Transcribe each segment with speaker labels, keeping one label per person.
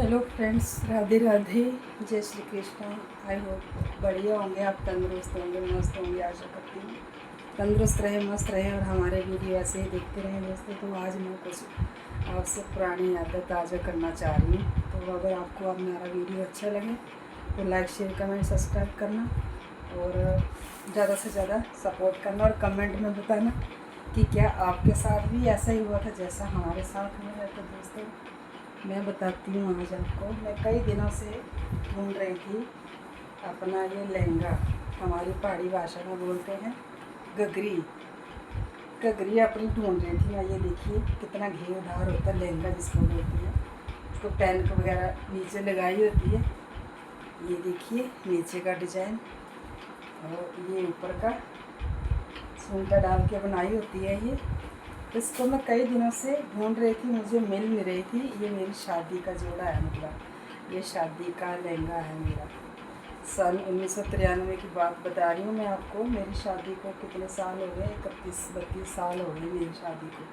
Speaker 1: Hello friends, Radhe Radhe, जय Shri Krishna. I hope बढ़िया होंगे, आप तंदुरुस्त होंगे, मस्त होंगे। आशा करती हूँ तंदुरुस्त रहे, मस्त रहे और हमारे वीडियो ऐसे ही देखते रहें दोस्तों। तो आज मैं कुछ आपसे पुरानी यादें ताज़ा करना चाह रही हूँ। तो अगर आपको अब मेरा वीडियो अच्छा लगे तो लाइक शेयर कमेंट सब्सक्राइब करना और ज़्यादा से ज़्यादा सपोर्ट करना और कमेंट में बताना कि क्या आपके साथ भी ऐसा ही हुआ था जैसा हमारे साथ हुआ है। तो दोस्तों मैं बताती हूँ आज आपको। मैं कई दिनों से ढूंढ रही थी अपना ये लहंगा, हमारी पहाड़ी भाषा में बोलते हैं गगरी। गगरी अपनी ढूंढ रही थी मैं। ये देखिए कितना घेरदार होता है लहंगा जिसको बोलते हैं। इसको पैन वगैरह नीचे लगाई होती है। ये देखिए नीचे का डिजाइन और ये ऊपर का सूंटा डाल के बनाई होती है। ये इसको मैं कई दिनों से ढूंढ रही थी, मुझे मिल नहीं रही थी। ये मेरी शादी का जोड़ा है, मतलब ये शादी का लहंगा है मेरा। सन 1993 की बात बता रही हूँ मैं आपको। मेरी शादी को कितने साल हो गए, 31-32 साल हो गए मेरी शादी को।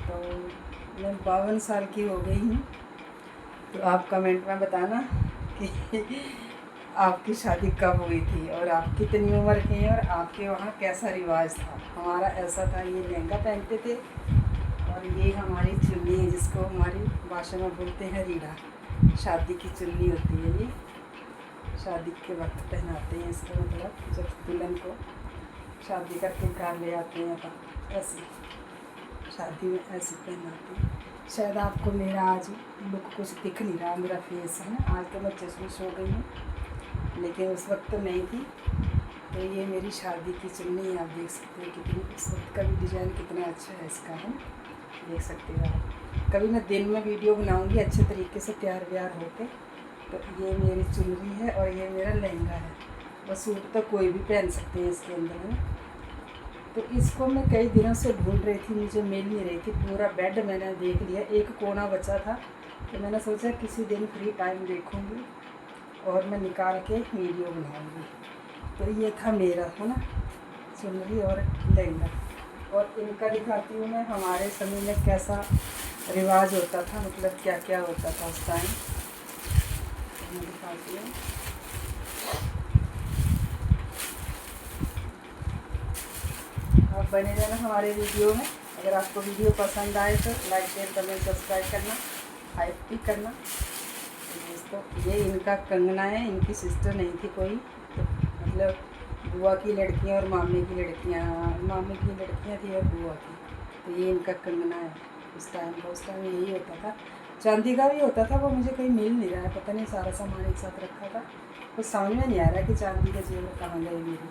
Speaker 1: तो मैं 52 साल की हो गई हूँ। तो आप कमेंट में बताना कि आपकी शादी कब हुई थी और आप कितनी उम्र के हैं और आपके वहाँ कैसा रिवाज था। हमारा ऐसा था, ये लहंगा पहनते थे और ये हमारी चुन्नी है जिसको हमारी भाषा में बोलते हैं रीढ़ा। शादी की चुन्नी होती है ये, शादी के वक्त पहनाते हैं इसको, मतलब जब दुल्हन को शादी करके घर ले आते हैं तो ऐसे शादी में ऐसे पहनाते हैं। शायद आपको मेरा आज लुक कुछ दिख नहीं रहा, मेरा फेस है ना। आज तो मैं चश्मिश हो गई हूँ, लेकिन उस वक्त तो नहीं थी। तो ये मेरी शादी की चुन्नी, आप देख सकते हैं कितनी, उस वक्त का भी डिज़ाइन कितना अच्छा है इसका, है ना। देख सकते हो आप। कभी मैं दिन में वीडियो बनाऊंगी अच्छे तरीके से तैयार व्यार होके। तो ये मेरी चुनरी है और ये मेरा लहंगा है। और सूट तो कोई भी पहन सकते हैं इसके अंदर, है ना। तो इसको मैं कई दिनों से ढूंढ रही थी, मुझे मिल नहीं रही थी। पूरा बेड मैंने देख लिया, एक कोना बचा था। तो मैंने सोचा किसी दिन फ्री टाइम देखूँगी और मैं निकाल के वीडियो बनाऊँगी। तो ये था मेरा, है ना, चुनरी और लहंगा। और इनका दिखाती हूँ मैं, हमारे समय में कैसा रिवाज होता था, मतलब क्या क्या होता था उस टाइम। मैं दिखाती हूँ। आप बने रहना हमारे वीडियो में। अगर आपको वीडियो पसंद आए तो लाइक शेयर कमेंट सब्सक्राइब करना, हाइप भी करना। दोस्तों ये इनका कंगना है, इनकी सिस्टर नहीं थी कोई, तो मतलब बुआ की लड़कियां और मामे की लड़कियां, मामे की लड़कियां थी और बुआ की। तो ये इनका कंगना है उस टाइम का। उस टाइम यही होता था। चांदी का भी होता था, वो मुझे कहीं मिल नहीं रहा है, पता नहीं, सारा सामान एक साथ रखा था। कुछ समझ में नहीं आ रहा कि चांदी के जेवर कहाँ गए मेरी।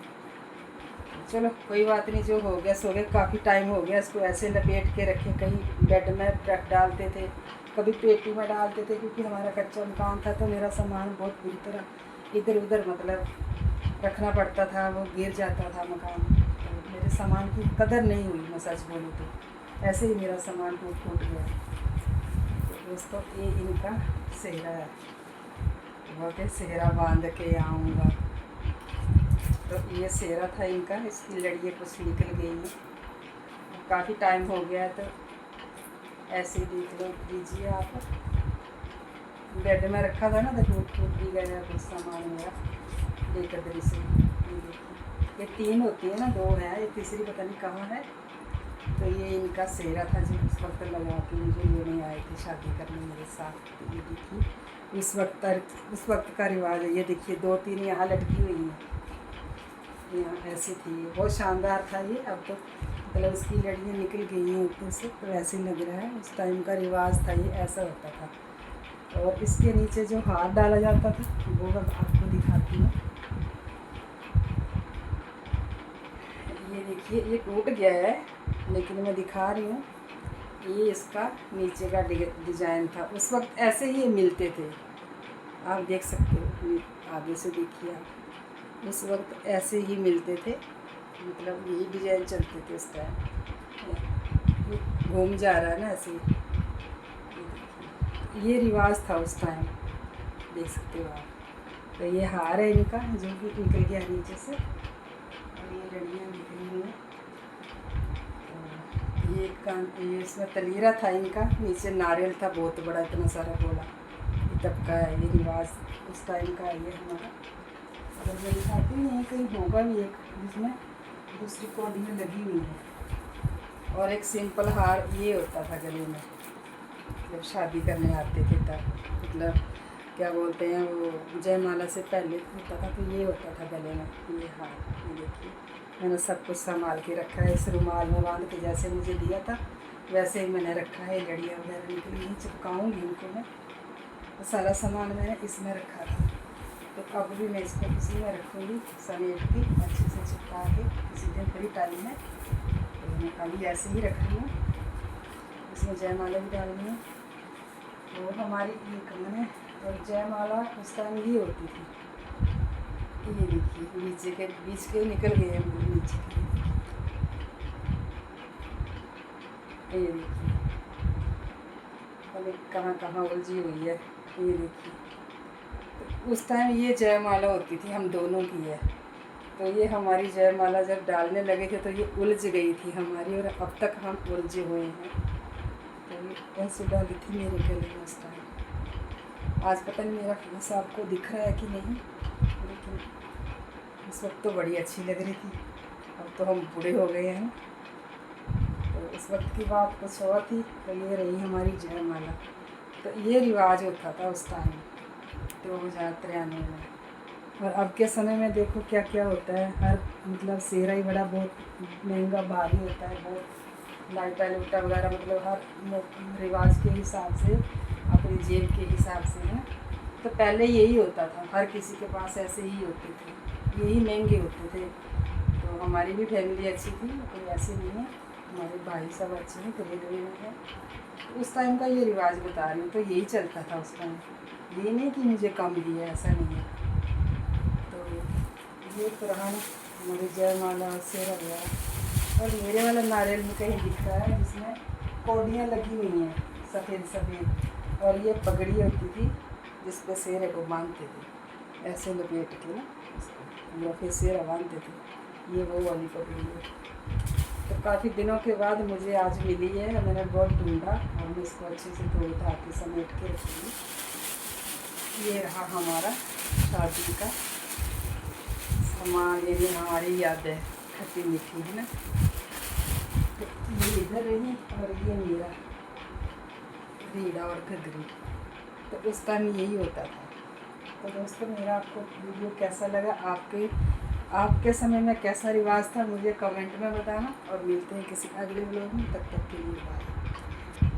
Speaker 1: चलो कोई बात नहीं, जो हो गया सो गया। काफ़ी टाइम हो गया इसको ऐसे लपेट के रखे, कहीं बेड में रख डालते थे, कभी पेटी में डालते थे, क्योंकि हमारा कच्चा मकान था। तो मेरा सामान बहुत बुरी तरह इधर उधर मतलब रखना पड़ता था, वो गिर जाता था मकान। तो मेरे सामान की कदर नहीं हुई, मैं सच बोलूँ तो। ऐसे ही मेरा सामान टूट फूट गया। तो दोस्तों ये इनका सेहरा है, वो के सेहरा बांध के आऊँगा। तो ये सेहरा था इनका। इसकी लड़ियाँ कुछ निकल गई हैं, काफ़ी टाइम हो गया। तो ऐसे ही देख लो, लीजिए आप। बेड में रखा था ना, तो टूट भी गया कुछ सामान मेरा बेकदरी से। ये देखिए, ये 3 होती है ना, 2 है, ये तीसरी पता नहीं कहाँ है। तो ये इनका सेहरा था जो उस वक्त लगा के मुझे लेने आए थे शादी करने मेरे साथ। तो ये देखिए उस वक्त का रिवाज है। ये देखिए 2-3 यहाँ लटकी हुई हैं, यहाँ ऐसे थी। बहुत शानदार था ये। अब तो मतलब इसकी लड़ियाँ निकल गई हैं ऊपर से, तो ऐसे लग रहा है। उस टाइम का रिवाज था ये, ऐसा होता था। और इसके नीचे जो हार डाला जाता था वो मैं आपको दिखाती हूँ। ये देखिए ये टूट गया है, लेकिन मैं दिखा रही हूँ। ये इसका नीचे का डिजाइन था। उस वक्त ऐसे ही ये मिलते थे, आप देख सकते हो। आगे से देखिए आप, उस वक्त ऐसे ही मिलते थे, मतलब यही डिजाइन चलते थे उस टाइम। ये घूम जा रहा है ना ऐसे ही। ये रिवाज था उस टाइम, देख सकते हो आप। तो ये हार है इनका जो कि निकल गया नीचे से, और ये लड़ियाँ निकली हुई हैं। ये इसमें तलीरा था इनका, नीचे नारियल था बहुत बड़ा, इतना सारा गोला। तब का है ये रिवाज, उस टाइम का है ये हमारा। अगर मैं दिखाती हूँ यहीं कहीं होगा भी एक जिसमें दूसरी कौड़ी में लगी हुई है। और एक सिंपल हार ये होता था गले में जब शादी करने आते थे तब, मतलब क्या बोलते हैं वो जयमाला से पहले होता था, तो ये होता था गले में ये हार। ये देखिए मैंने सब कुछ संभाल के रखा है, इस रुमाल में बांध के जैसे मुझे दिया था वैसे ही मैंने रखा है। लड़ियाँ वगैरह निकली यहीं चिपकाऊँगी उनको मैं, तो सारा सामान मैंने इसमें रखा था, तो अब भी मैं इसको इसी में रखूँगी समेट के अच्छे से चिपका के किसी दिन फ्री टाइम में। तो मैं अभी ऐसे ही रख रही हूँ, इसमें जयमाला भी डालनी है। तो हमारी ये कंगन है, और जयमाला उस टाइम ये होती थी। ये देखिए बीच के निकल गए हैं नीचे के, ये देखिए अभी कहाँ उलझी हुई है। ये देखिए तो उस टाइम ये जयमाला होती थी, हम दोनों की है। तो ये हमारी जयमाला जब डालने लगे थे तो ये उलझ गई थी हमारी, और अब तक हम उलझे हुए हैं। तो ये ऐसे डाली थी मेरे गले में उस टाइम। आज पता नहीं मेरा फेस आपको दिख रहा है कि नहीं, लेकिन इस वक्त तो बड़ी अच्छी लग रही थी। अब तो हम बूढ़े हो गए हैं। तो उस वक्त की बात कुछ और थी। तो ये रही हमारी जयमाला। तो ये रिवाज होता था उस टाइम 2093 में। और अब के समय में देखो क्या क्या होता है, हर मतलब सेहरा ही बड़ा बहुत महंगा भारी होता है, बहुत लाइटा लूटा वगैरह, मतलब हर रिवाज के हिसाब से अपनी जेब के हिसाब से है। तो पहले यही होता था, हर किसी के पास ऐसे ही होते थे, यही महंगे होते थे। तो हमारी भी फैमिली अच्छी थी, कोई ऐसे नहीं है, हमारे भाई सब अच्छे हैं, रेलवे में है। तो उस टाइम का ये रिवाज बता रही हूँ, तो यही चलता था उस टाइम। ये नहीं कि मुझे कम दिया, ऐसा नहीं है। तो ये तो रहा हमारी जयमाला सेहरा वगैरह। और मेरे वाला नारियल में कहीं दिख रहा है जिसमें कौड़ियाँ लगी हुई हैं सफ़ेद सफ़ेद, और ये पगड़ी होती थी जिस पे सेहरे को बांधते थे, ऐसे लपेट के ना या फिर सेहरा बांधते थे। ये वो वाली पगड़ी है। तो काफ़ी दिनों के बाद मुझे आज मिली है, मैंने बहुत ढूंढा और मैं इसको अच्छे से धो धा के समेट के रखूँगी। ये रहा हमारा शादी का सामान, ये भी हमारी याद है खट्टी मीठी, है ना। तो ये इधर रही, और ये मेरा रीड़ा और घघरी। तो उस टाइम यही होता था। तो दोस्तों मेरा आपको वीडियो कैसा लगा, आपके समय में कैसा रिवाज था, मुझे कमेंट में बताना। और मिलते हैं किसी अगले व्लॉग में, तब तक के लिए बाय।